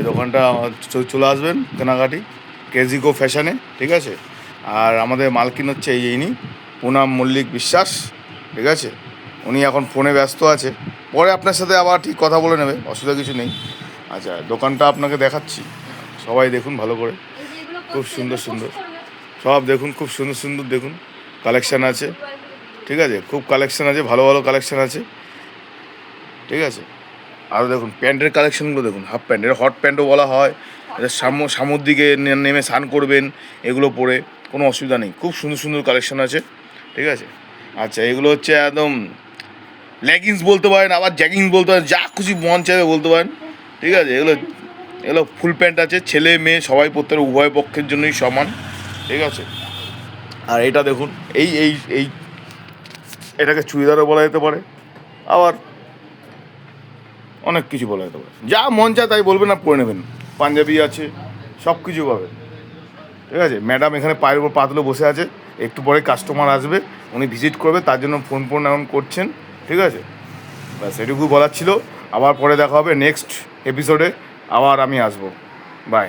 দোকানটা চলে আসবেন কেনাকাটি কেজিকো ফ্যাশনে, ঠিক আছে। আর আমাদের মালকিন হচ্ছে ইনি পুনাম মল্লিক বিশ্বাস, ঠিক আছে। উনি এখন ফোনে ব্যস্ত আছে, পরে আপনার সাথে আবার ঠিক কথা বলে নেবে, অসুবিধা কিছু নেই। আচ্ছা, দোকানটা আপনাকে দেখাচ্ছি, সবাই দেখুন ভালো করে, খুব সুন্দর সুন্দর সব দেখুন, খুব সুন্দর সুন্দর দেখুন কালেকশান আছে, ঠিক আছে। খুব কালেকশান আছে, ভালো ভালো কালেকশান আছে, ঠিক আছে। আরও দেখুন প্যান্টের কালেকশানগুলো দেখুন, হাফ প্যান্ট, এটা হট প্যান্টও বলা হয়, এটা সামুদ্রিকে নেমে স্নান করবেন এগুলো পরে কোনো অসুবিধা নেই, খুব সুন্দর সুন্দর কালেকশান আছে, ঠিক আছে। আচ্ছা, এগুলো হচ্ছে একদম লেগিংস বলতে পারেন, আবার জ্যাগিংস বলতে পারেন, যা খুশি মন চাইবে বলতে পারেন, ঠিক আছে। এগুলো এগুলো ফুল প্যান্ট আছে, ছেলে মেয়ে সবাই পরতে পারে, উভয় পক্ষের জন্যই সমান, ঠিক আছে। আর এটা দেখুন, এই এই এই এটাকে চুড়িদারও বলা যেতে পারে, আবার অনেক কিছু বলা যেতে পারে, যা মন চায় তাই বলবেন আর পরে নেবেন। পাঞ্জাবি আছে, সব কিছু পাবেন, ঠিক আছে। ম্যাডাম এখানে পায়ের উপর পাতলে বসে আছে, একটু পরে কাস্টমার আসবে, উনি ভিজিট করবে, তার জন্য ফোন এখন করছেন, ঠিক আছে। ব্যাস এটুকু বলার ছিল। আবার পরে দেখা হবে নেক্সট এপিসোডে, আবার আমি আসবো। বাই।